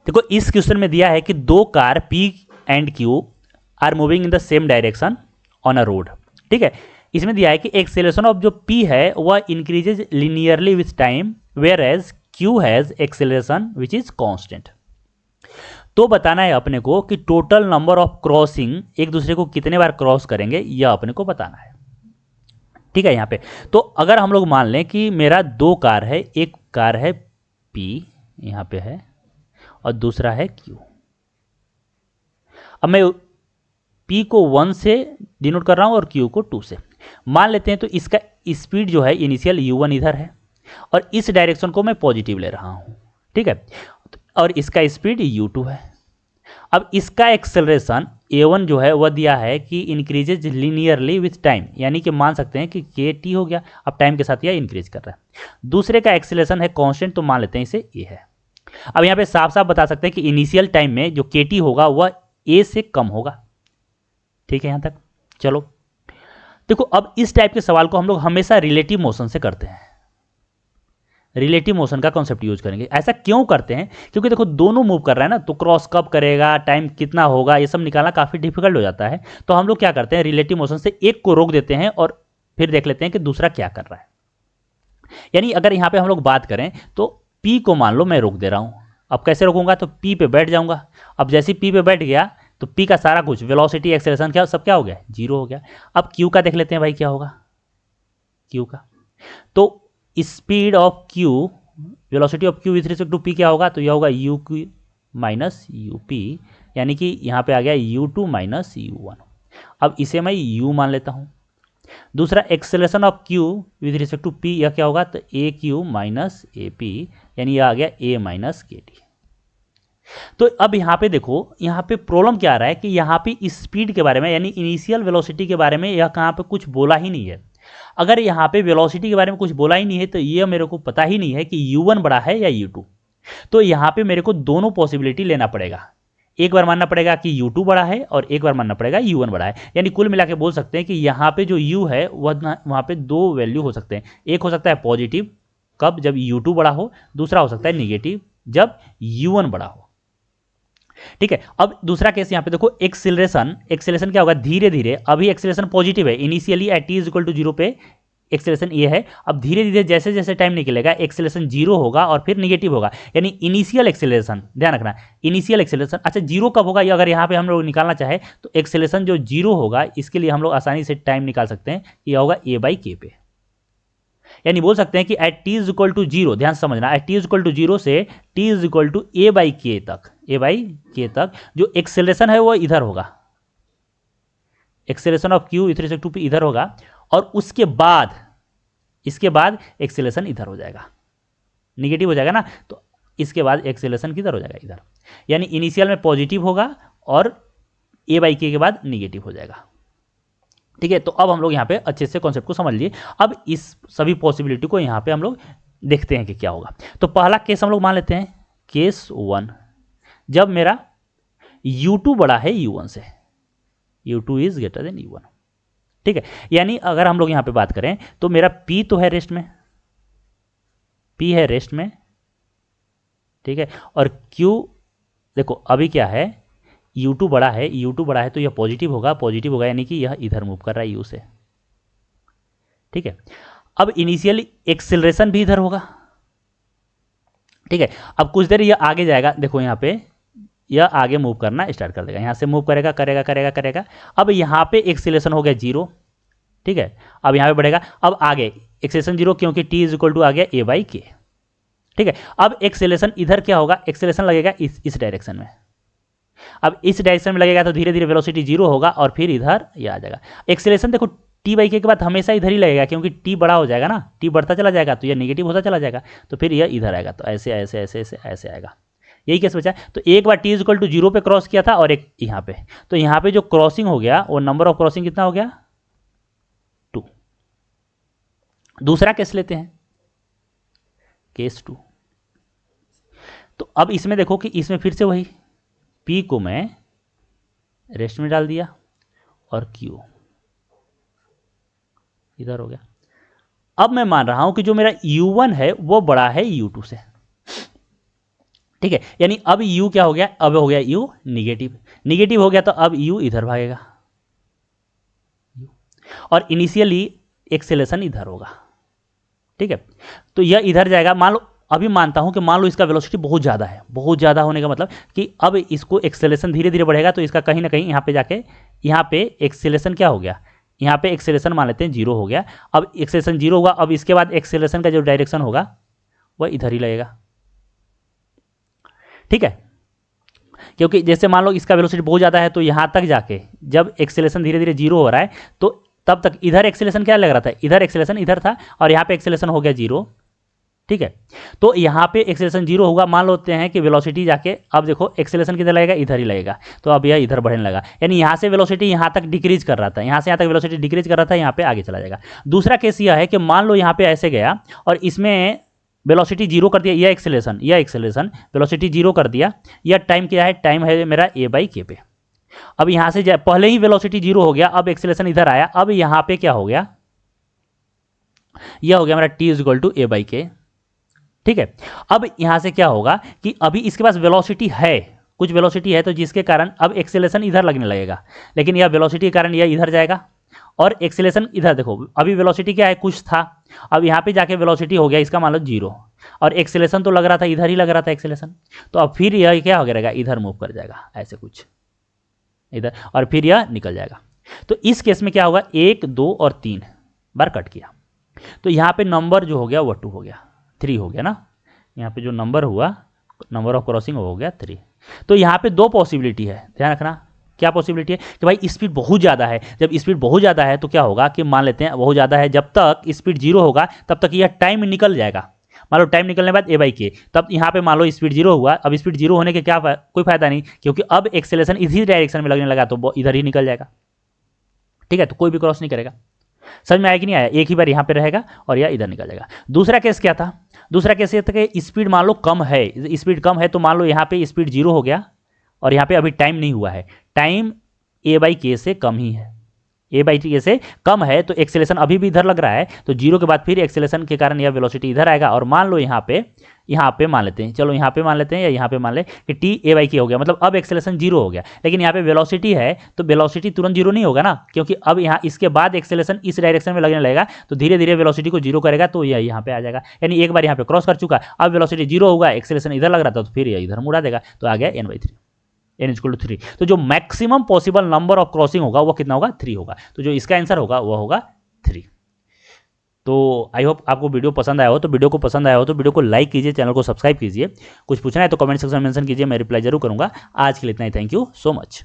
देखो इस क्वेश्चन में दिया है कि दो car P and Q are moving in the same direction on a road. ठीक है, इसमें दिया है कि एक्सेलरेशन ऑफ जो P है वह increases linearly with time where as Q has acceleration which is constant. तो बताना है अपने को कि टोटल नंबर ऑफ क्रॉसिंग एक दूसरे को कितने बार क्रॉस करेंगे यह अपने को बताना है। ठीक है, यहाँ पे तो अगर हम लोग मान लें कि मेरा दो कार है, एक कार है P यहाँ पे है और दूसरा है Q। अब मैं P को 1 से डिनोट कर रहा हूँ और Q को 2 से। मान लेते हैं तो इसका स्पीड जो है इनिशियल U1 इधर है और इस डायरेक्शन को मैं पॉजिटिव ले रहा हूँ। ठीक है, और इसका स्पीड U2 है। अब इसका एक्सेलरेशन A1 जो है वह दिया है कि इंक्रीजेज लीनियरली विथ टाइम, यानी कि मान सकते हैं कि KT हो गया, अब टाइम के साथ यह इंक्रीज कर रहा है। दूसरे का एक्सेलरेशन है कांस्टेंट, तो मान लेते हैं इसे A है। अब यहाँ पे साफ साफ बता सकते हैं कि इनिशियल टाइम में जो KT होगा वह A से कम होगा। ठीक है, यहाँ तक चलो। देखो अब इस टाइप के सवाल को हम लोग हमेशा रिलेटिव मोशन से करते हैं, रिलेटिव मोशन का कॉन्सेप्ट यूज करेंगे। ऐसा क्यों करते हैं? क्योंकि देखो दोनों मूव कर रहा है ना, तो क्रॉस कब करेगा, टाइम कितना होगा, ये सब निकालना काफी डिफिकल्ट हो जाता है। तो हम लोग क्या करते हैं, रिलेटिव मोशन से एक को रोक देते हैं और फिर देख लेते हैं कि दूसरा क्या कर रहा है। यानी अगर यहाँ पे हम लोग बात करें तो P को मान लो मैं रोक दे रहा हूँ। अब कैसे रोकूंगा, तो P पे बैठ जाऊंगा। अब जैसे P पे बैठ गया तो P का सारा कुछ वेलोसिटी एक्सेलरेशन क्या सब क्या हो गया, 0 हो गया। अब Q का देख लेते हैं भाई क्या होगा, Q का तो speed of Q, velocity of Q with respect to P क्या होगा, तो यह होगा UQ माइनस UP, यानी कि यहाँ पे आ गया U2 माइनस U1। अब इसे मैं U मान लेता हूँ। दूसरा acceleration of Q with respect to P यह क्या होगा, तो AQ माइनस AP, यानी यह आ गया A माइनस KT। तो अब यहाँ पे देखो, यहाँ पे प्रॉब्लम क्या आ रहा है कि यहाँ पे स्पीड के बारे में यानी इनिशियल वेलोसिटी के बारे में यह कहाँ पे कुछ बोला ही नहीं है। अगर यहाँ पे वेलोसिटी के बारे में कुछ बोला ही नहीं है तो ये मेरे को पता ही नहीं है कि U1 बड़ा है या U2। तो यहाँ पे मेरे को दोनों पॉसिबिलिटी लेना पड़ेगा, एक बार मानना पड़ेगा कि U2 बड़ा है और एक बार मानना पड़ेगा U1 बड़ा है। यानी कुल मिला के बोल सकते हैं कि यहाँ पे जो U है वहाँ पे दो वैल्यू हो सकते हैं। एक हो सकता है पॉजिटिव कब, जब U2 बड़ा हो, दूसरा हो सकता है निगेटिव जब U1 बड़ा हो। ठीक है, अब दूसरा केस यहाँ पे देखो, एक्सेलरेशन, एक्सेलरेशन क्या होगा, धीरे धीरे, अभी एक्सेलरेशन पॉजिटिव है, initially at t equal to 0 पे एक्सेलरेशन ये है। अब धीरे धीरे जैसे जैसे टाइम निकलेगा एक्सेलरेशन 0 होगा और फिर निगेटिव होगा, यानी इनिशियल एक्सेलरेशन, ध्यान रखना इनिशियल एक्सेलरेशन। अच्छा 0 कब होगा, ये अगर यहाँ पे हम लोग निकालना चाहे तो एक्सेलरेशन जो 0 होगा इसके लिए हम लोग आसानी से टाइम निकाल सकते हैं, ये होगा A/K पे। यानी बोल सकते हैं कि at t is equal to 0, ध्यान से समझना, at t is equal to 0 से t is equal to A/K तक, A/K तक जो एक्सेलरेशन है वो इधर होगा, acceleration of Q with respect to P इधर होगा और उसके बाद इसके बाद एक्सेलरेशन इधर हो जाएगा, निगेटिव हो जाएगा ना, तो इसके बाद एक्सेलरेशन किधर हो जाएगा, इधर। यानी इनिशियल में पॉजिटिव होगा और A/K के बाद निगेटिव हो जाएगा। ठीक है, तो अब हम लोग यहाँ पे अच्छे से कॉन्सेप्ट को समझ लिए। अब इस सभी पॉसिबिलिटी को यहाँ पे हम लोग देखते हैं कि क्या होगा। तो पहला केस हम लोग मान लेते हैं, केस 1, जब मेरा U2 बड़ा है U1 से, U2 is greater than U1। ठीक है, यानी अगर हम लोग यहाँ पे बात करें तो मेरा P तो है रेस्ट में, P है रेस्ट में, ठीक है, और Q देखो अभी क्या है, U2 बड़ा है, U2 बड़ा है तो यह पॉजिटिव होगा, पॉजिटिव होगा यानी कि यह इधर मूव कर रहा है U से। ठीक है, अब इनिशियली एक्सेलरेशन भी इधर होगा। ठीक है, अब कुछ देर यह आगे जाएगा, देखो यहाँ पे यह आगे मूव करना स्टार्ट कर देगा, यहाँ से मूव करेगा करेगा करेगा करेगा। अब यहाँ पे एक्सेलरेशन हो गया 0, ठीक है, अब यहाँ पे बढ़ेगा, अब आगे एक्सेलरेशन 0 क्योंकि t इज इक्वल टू आ गया A/K। ठीक है, अब एक्सेलरेशन इधर क्या होगा, एक्सेलरेशन लगेगा इस डायरेक्शन में। अब इस डायरेक्शन में लगेगा तो धीरे धीरे वेलोसिटी 0 होगा और फिर इधर ये आ जाएगा। एक्सेलरेशन देखो T/K के बाद हमेशा इधर ही लगेगा क्योंकि T बड़ा हो जाएगा ना, T बढ़ता चला जाएगा तो यह नेगेटिव होता चला जाएगा, तो फिर यह इधर आएगा, तो ऐसे ऐसे ऐसे ऐसे ऐसे आएगा। यही केस बचा। तो एक बार t इज इक्वल टू 0 पे क्रॉस किया था और एक यहाँ पे, तो यहाँ पे जो क्रॉसिंग हो गया वो नंबर ऑफ क्रॉसिंग कितना हो गया, 2। दूसरा केस लेते हैं, केस 2। तो अब इसमें देखो कि इसमें फिर से वही P को मैं रेस्ट में डाल दिया और Q इधर हो गया। अब मैं मान रहा हूं कि जो मेरा U1 है वो बड़ा है U2 से। ठीक है, यानी अब u क्या हो गया, अब हो गया u निगेटिव, निगेटिव हो गया तो अब u इधर भागेगा और इनिशियली एक्सेलेरेशन इधर होगा। ठीक है, तो यह इधर जाएगा। मान लो अभी मानता हूं कि मान लो इसका वेलोसिटी बहुत ज़्यादा है, बहुत ज़्यादा होने का मतलब कि अब इसको एक्सेलेरेशन धीरे धीरे बढ़ेगा, तो इसका कहीं ना कहीं यहाँ पे जाके यहाँ पे एक्सेलेरेशन क्या हो गया, यहाँ पे एक्सेलेरेशन मान लेते हैं 0 हो गया। अब एक्सेलेरेशन 0 होगा, अब इसके बाद एक्सेलेरेशन का जो डायरेक्शन होगा वह इधर ही लगेगा। ठीक है, क्योंकि जैसे मान लो इसका वेलोसिटी बहुत ज़्यादा है, तो यहाँ तक जाके जब एक्सेलेरेशन धीरे धीरे 0 हो रहा है, तो तब तक इधर एक्सेलेरेशन क्या लग रहा था, इधर एक्सेलेरेशन इधर था और यहाँ पे एक्सेलेरेशन हो गया 0। ठीक है, तो यहाँ पे एक्सेलेरेशन 0 होगा। मान लेते हैं कि वेलोसिटी जाके अब देखो एक्सेलेरेशन किधर लगेगा, इधर ही लगेगा, तो अब यह इधर बढ़ने लगा, यानी यहाँ से वेलोसिटी यहाँ तक डिक्रीज कर रहा था, यहाँ से यहाँ तक वेलोसिटी डिक्रीज कर रहा था, यहाँ पे आगे चला जाएगा। दूसरा केस यह है कि मान लो यहाँ पे ऐसे गया और इसमें वेलोसिटी 0 कर दिया, यह एक्सेलेरेशन वेलोसिटी 0 कर दिया। यह टाइम क्या है, टाइम है मेरा a/k पे। अब यहाँ से पहले ही वेलोसिटी 0 हो गया, अब एक्सेलेरेशन इधर आया, अब यहाँ पे क्या हो गया, यह हो गया मेरा t = a/k। ठीक है, अब यहां से क्या होगा कि अभी इसके पास वेलोसिटी है, कुछ वेलोसिटी है, तो जिसके कारण अब एक्सेलेरेशन इधर लगने लगेगा, लेकिन यह वेलोसिटी के कारण यह इधर जाएगा और एक्सेलेरेशन इधर। देखो अभी वेलोसिटी क्या है, कुछ था, अब यहाँ पे जाके वेलोसिटी हो गया इसका मान लो 0 और एक्सेलेरेशन तो लग रहा था इधर ही लग रहा था एक्सेलेरेशन, तो अब फिर यह क्या हो जाएगा, इधर मूव कर जाएगा ऐसे कुछ इधर, और फिर यह निकल जाएगा। तो इस केस में क्या होगा, 1 2 और 3 बार कट किया, तो यहाँ पे नंबर जो हो गया वो 2 हो गया, 3 हो गया ना, यहाँ पे जो नंबर हुआ, नंबर ऑफ क्रॉसिंग हो गया 3। तो यहाँ पे 2 पॉसिबिलिटी है, ध्यान रखना। क्या पॉसिबिलिटी है कि भाई स्पीड बहुत ज़्यादा है, जब स्पीड बहुत ज़्यादा है तो क्या होगा कि मान लेते हैं बहुत ज़्यादा है, जब तक स्पीड 0 होगा तब तक यह टाइम निकल जाएगा। मान लो टाइम निकलने के बाद a/k, तब यहाँ पे मान लो स्पीड 0 हुआ, अब स्पीड 0 होने के क्या कोई फायदा नहीं, क्योंकि अब एक्सेलेरेशन इसी डायरेक्शन में लगने लगा तो इधर ही निकल जाएगा। ठीक है, तो कोई भी क्रॉस नहीं करेगा। समझ में आया कि नहीं आया, एक ही बार यहाँ पे रहेगा और यह इधर निकल जाएगा। दूसरा केस क्या था, दूसरा केस ये था कि स्पीड मान लो कम है, स्पीड कम है तो मान लो यहाँ पे स्पीड 0 हो गया और यहाँ पे अभी टाइम नहीं हुआ है, टाइम a/k से कम ही है, a/k से कम है, तो एक्सेलेरेशन अभी भी इधर लग रहा है, तो 0 के बाद फिर एक्सेलेरेशन के कारण यह वेलोसिटी इधर आएगा। और मान लो यहाँ पे मान लेते हैं, चलो यहाँ पे मान लेते हैं या यहाँ पे मान ले कि t a/k हो गया, मतलब अब एक्सेलेरेशन 0 हो गया, लेकिन यहाँ पे वेलोसिटी है तो वेलोसिटी तुरंत 0 नहीं होगा ना, क्योंकि अब यहाँ इसके बाद एक्सेलेरेशन इस डायरेक्शन में लगने लगेगा, तो धीरे धीरे वेलोसिटी को 0 करेगा, तो यह यहाँ पे आ जाएगा। यानी एक बार यहाँ पे क्रॉस कर चुका, अब वेलोसिटी 0 होगा, एक्सेलेरेशन इधर लग रहा था, तो फिर यह इधर मुड़ा देगा, तो आ गया n/3, n = 3। तो जो maximum possible number of crossing होगा वो कितना होगा, 3 होगा। तो जो इसका आंसर होगा वो होगा 3। तो आई होप आपको वीडियो पसंद आया हो, तो वीडियो को लाइक कीजिए, चैनल को सब्सक्राइब कीजिए। कुछ पूछना है तो कमेंट सेक्शन में मेंशन कीजिए, मैं रिप्लाई जरूर करूंगा। आज के लिए इतना ही, थैंक यू सो मच।